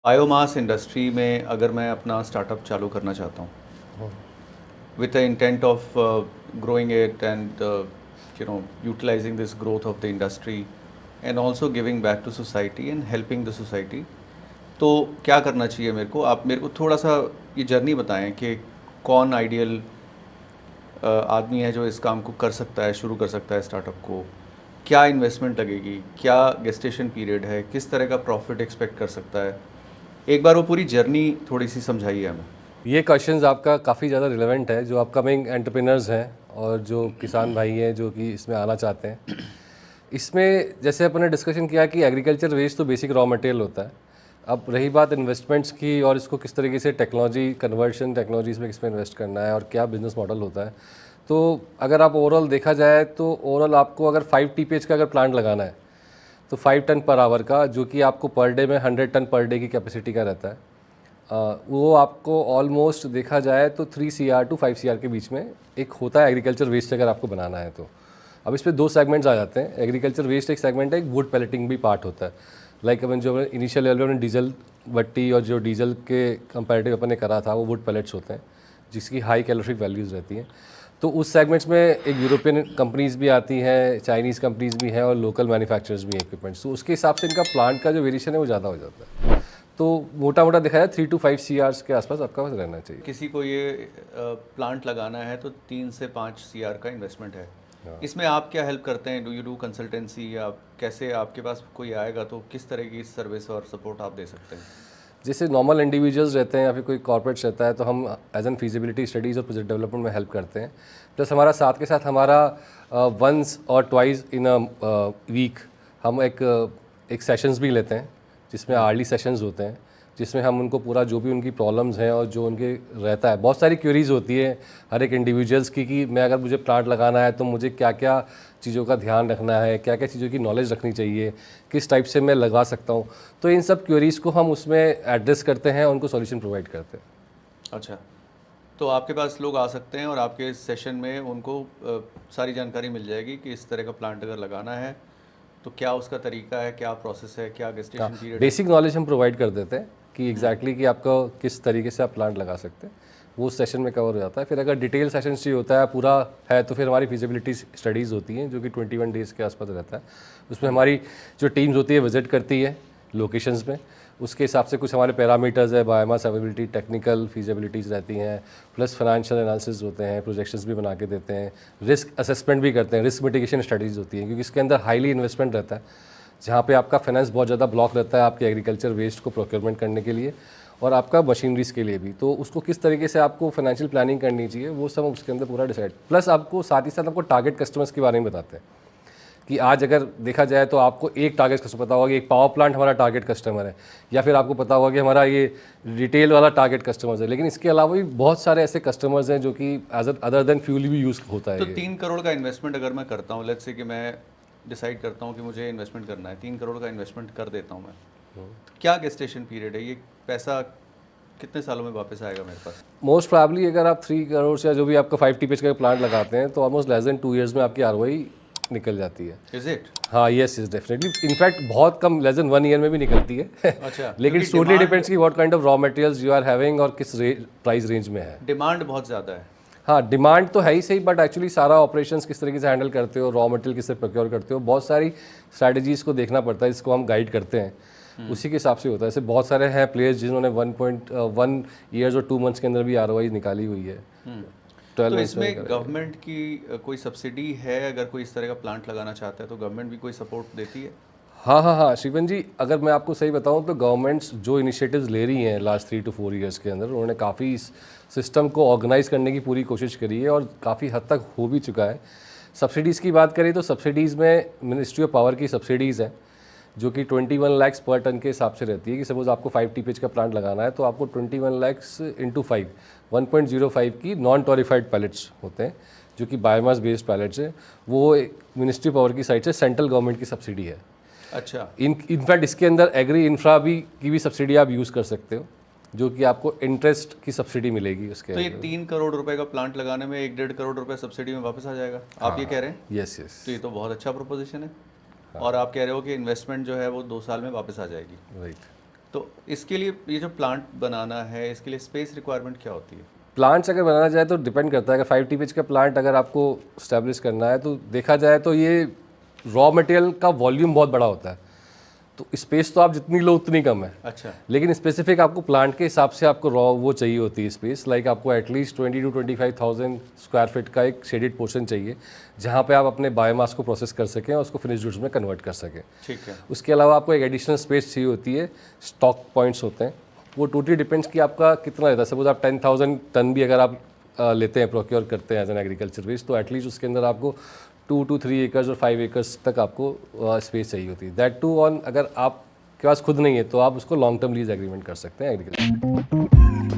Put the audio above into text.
Biomass industry में अगर मैं अपना स्टार्टअप चालू करना चाहता हूँ with the intent of growing it and utilizing this growth of the industry and also giving back to society and helping the society, तो क्या करना चाहिए मेरे को? आप मेरे को थोड़ा सा ये जर्नी बताएं कि कौन आइडियल आदमी है जो इस काम को कर सकता है, शुरू कर सकता है स्टार्टअप को, क्या इन्वेस्टमेंट लगेगी, क्या गेस्टेशन पीरियड है, किस तरह का प्रॉफिट एक्सपेक्ट कर सकता है? एक बार वो पूरी जर्नी थोड़ी सी समझाइए हमें। ये क्वेश्चंस आपका काफ़ी ज़्यादा रिलेवेंट है जो अपकमिंग एंटरप्रेन्योर्स हैं और जो किसान भाई हैं जो कि इसमें आना चाहते हैं। इसमें जैसे अपन ने डिस्कशन किया कि एग्रीकल्चर वेस्ट तो बेसिक रॉ मटेरियल होता है। अब रही बात इन्वेस्टमेंट्स की और इसको किस तरीके से टेक्नोलॉजी कन्वर्शन टेक्नोलॉजीज में किस में इन्वेस्ट करना है और क्या बिजनेस मॉडल होता है, तो अगर आप ओवरऑल देखा जाए तो ओवरऑल आपको अगर 5 TPH का अगर प्लांट लगाना है तो 5 टन पर आवर का, जो कि आपको पर डे में 100 टन पर डे की कैपेसिटी का रहता है, वो आपको ऑलमोस्ट देखा जाए तो 3 CR to 5 CR के बीच में एक होता है एग्रीकल्चर वेस्ट अगर आपको बनाना है तो। अब इस पर 2 सेगमेंट्स आ जाते हैं। एग्रीकल्चर वेस्ट एक सेगमेंट है, एक वुड पैलेटिंग भी पार्ट होता है। लाइक अपन जो इनिशियल लेवल में डीजल भट्टी और जो डीजल के कंपैरेटिव अपन ने करा था वो वुड पैलेट्स होते हैं जिसकी हाई कैलोरिफिक वैल्यूज़ रहती हैं। तो उस सेगमेंट्स में एक यूरोपियन कंपनीज़ भी आती हैं, चाइनीज़ कंपनीज़ भी हैं और लोकल मैन्युफैक्चरर्स भी हैं इक्विपमेंट्स। तो उसके हिसाब से इनका प्लांट का जो वेरिएशन है वो ज़्यादा हो जाता है। तो मोटा मोटा देखा जाए 3 to 5 CRs के आसपास आपका पास रहना चाहिए। किसी को ये प्लांट लगाना है तो 3 से 5 CR का इन्वेस्टमेंट है। इसमें आप क्या हेल्प करते हैं? डू यू डू कंसल्टेंसी, या कैसे आपके पास कोई आएगा तो किस तरह की सर्विस और सपोर्ट आप दे सकते हैं? जैसे नॉर्मल इंडिविजुअल्स रहते हैं या फिर कोई कॉर्पोरेट्स रहता है तो हम एज एन फीजिबिलिटी स्टडीज़ और प्रोजेक्ट डेवलपमेंट में हेल्प करते हैं। प्लस हमारा साथ के साथ हमारा वंस और ट्वाइस इन अ वीक हम एक सेशंस भी लेते हैं जिसमें आर्ली सेशंस होते हैं, जिसमें हम उनको पूरा जो भी उनकी प्रॉब्लम्स हैं और जो उनके रहता है, बहुत सारी क्वेरीज होती है हर एक इंडिविजुअल्स की कि मैं अगर मुझे प्लांट लगाना है तो मुझे क्या क्या चीज़ों का ध्यान रखना है, क्या क्या चीज़ों की नॉलेज रखनी चाहिए, किस टाइप से मैं लगा सकता हूँ। तो इन सब क्वेरीज को हम उसमें एड्रेस करते हैं, उनको सॉल्यूशन प्रोवाइड करते हैं। अच्छा, तो आपके पास लोग आ सकते हैं और आपके सेशन में उनको सारी जानकारी मिल जाएगी कि इस तरह का प्लांट अगर लगाना है तो क्या उसका तरीका है, क्या प्रोसेस है, क्या गेस्टेशन पीरियड है। बेसिक नॉलेज हम प्रोवाइड कर देते हैं कि एग्जैक्टली कि आपका किस तरीके से आप प्लांट लगा सकते हैं, वो सेशन में कवर हो जाता है। फिर अगर डिटेल सेशन चाहिए होता है पूरा है तो फिर हमारी फिजिबिलिटी स्टडीज़ होती हैं जो कि 21 डेज़ के आसपास रहता है। उसमें हमारी जो टीम्स होती है विजिट करती है लोकेशंस में, उसके हिसाब से कुछ हमारे पैरामीटर्स है, बायोमास अवेलेबिलिटी, टेक्निकल फीजिबिलिटीज़ रहती हैं, प्लस फाइनेंशियल एनालिसिस होते हैं, प्रोजेक्शंस भी बना के देते हैं, रिस्क असेसमेंट भी करते हैं, रिस्क मिटिगेशन स्टडीज़ होती हैं क्योंकि इसके अंदर हाईली इन्वेस्टमेंट रहता है जहाँ पे आपका फाइनेंस बहुत ज़्यादा ब्लॉक रहता है आपके एग्रीकल्चर वेस्ट को प्रोक्योरमेंट करने के लिए और आपका मशीनरीज के लिए भी। तो उसको किस तरीके से आपको फाइनेंशियल प्लानिंग करनी चाहिए वो सब उसके अंदर पूरा डिसाइड, प्लस आपको साथ ही साथ आपको टारगेट कस्टमर्स के बारे में बताते हैं कि आज अगर देखा जाए तो आपको एक टारगेट कस्टमर पता होगा कि एक पावर प्लांट हमारा टारगेट कस्टमर है, या फिर आपको पता होगा कि हमारा ये रिटेल वाला टारगेट कस्टमर्स है, लेकिन इसके अलावा भी बहुत सारे ऐसे कस्टमर्स हैं जो कि एज अदर देन फ्यूल भी यूज़ होता तो है ये। 3 करोड़ का इन्वेस्टमेंट अगर मैं करता हूँ, लेट्स से कि मैं डिसाइड करता हूँ कि मुझे इन्वेस्टमेंट करना है, 3 करोड़ का इन्वेस्टमेंट कर देता हूँ मैं, तो क्या गेस्टेशन पीरियड है? ये पैसा कितने सालों में वापस आएगा मेरे पास? मोस्ट प्रॉब्ली अगर आप 3 करोड़ या जो भी आपका 5 TPH का प्लांट लगाते हैं तो ऑलमोस्ट लेस देन 2 ईयर्स में आपकी आरओआई निकल जाती है। Is it? हाँ, यस यस डेफिनेटली, इनफैक्ट बहुत कम, लेस देन 1 ईयर में भी निकलती है अच्छा, लेकिन क्योंकि टोटली डिपेंड्स कि what kind of raw materials you are having और किस प्राइस रेंज में है। डिमांड बहुत ज़्यादा है। हाँ, डिमांड तो है ही सही, बट एक्चुअली सारा ऑपरेशंस किस तरीके से हैंडल करते हो, रॉ मटेरियल किससे प्रोक्योर करते हो, बहुत सारी स्ट्रैटेजीज़ को देखना पड़ता है, इसको हम गाइड करते हैं, उसी के हिसाब से होता है। ऐसे बहुत सारे हैं प्लेयर्स जिन्होंने 1.1 ईयर्स और 2 मंथ्स के अंदर भी आरओआई निकाली हुई है। 12 तो मंथ्स में इसमें गवर्नमेंट की कोई सब्सिडी है? अगर कोई इस तरह का प्लांट लगाना चाहता है तो गवर्नमेंट भी कोई सपोर्ट देती है? हाँ हाँ हाँ शिवन जी, अगर मैं आपको सही बताऊं तो गवर्नमेंट्स जो इनिशिएटिव्स ले रही हैं लास्ट 3 to 4 ईयर्स के अंदर, उन्होंने काफ़ी इस सिस्टम को ऑर्गेनाइज करने की पूरी कोशिश करी है और काफ़ी हद तक हो भी चुका है। सब्सिडीज़ की बात करें तो सब्सिडीज़ में मिनिस्ट्री ऑफ पावर की सब्सिडीज़ हैं जो कि 21 लाख पर टन के हिसाब से रहती है कि सपोज आपको 5 TPH का प्लांट लगाना है तो आपको 21 लाख इंटू 5 1.05 की नॉन टॉरिफाइड पैलेट्स होते हैं जो कि बायोमास बेस्ड पैलेट्स हैं। वो मिनिस्ट्री पावर की साइड से सेंट्रल गवर्नमेंट की सब्सिडी है। अच्छा, इनफैक्ट इसके अंदर एग्री इंफ्रा भी की भी सब्सिडी आप यूज़ कर सकते हो जो कि आपको इंटरेस्ट की सब्सिडी मिलेगी उसके तो ये अंदर। 3 करोड़ रुपए का प्लांट लगाने में 1-1.5 करोड़ रुपए सब्सिडी में वापस आ जाएगा, आप ये कह रहे हैं? यस यस, तो ये तो बहुत अच्छा प्रोपोजिशन है। और आप कह रहे हो कि इन्वेस्टमेंट जो है वो 2 साल में वापस आ जाएगी। राइट। तो इसके लिए ये जो प्लांट बनाना है, इसके लिए स्पेस रिक्वायरमेंट क्या होती है? प्लांट्स अगर बनाना जाए तो डिपेंड करता है। अगर 5 TPH का प्लांट अगर आपको स्टैब्लिश करना है तो देखा जाए तो ये रॉ मटेरियल का वॉल्यूम बहुत बड़ा होता है, तो स्पेस तो आप जितनी लो उतनी कम है। अच्छा, लेकिन स्पेसिफिक आपको प्लांट के हिसाब से आपको रॉ वो चाहिए होती है स्पेस, लाइक आपको एटलीस्ट 20 to 25,000 स्क्वायर फीट का एक शेडेड पोर्शन चाहिए जहाँ पे आप अपने बायोमास को प्रोसेस कर सकें और उसको फिनिश गुड्स में कन्वर्ट कर सकें। ठीक है। उसके अलावा आपको एक एडिशनल स्पेस चाहिए होती है, स्टॉक पॉइंट्स होते हैं, वो टोटली डिपेंड्स कि आपका कितना रहता है। सपोज आप 10,000 टन भी अगर आप लेते हैं, प्रोक्योर करते हैं एज एन एग्रीकल्चर वेस्ट, तो एटलीस्ट उसके अंदर आपको 2 to 3 एकर्स और 5 एकर्स तक आपको स्पेस चाहिए होती है। दैट टू ऑन अगर आपके पास खुद नहीं है तो आप उसको लॉन्ग टर्म लीज एग्रीमेंट कर सकते हैं एग्रीकल्चर।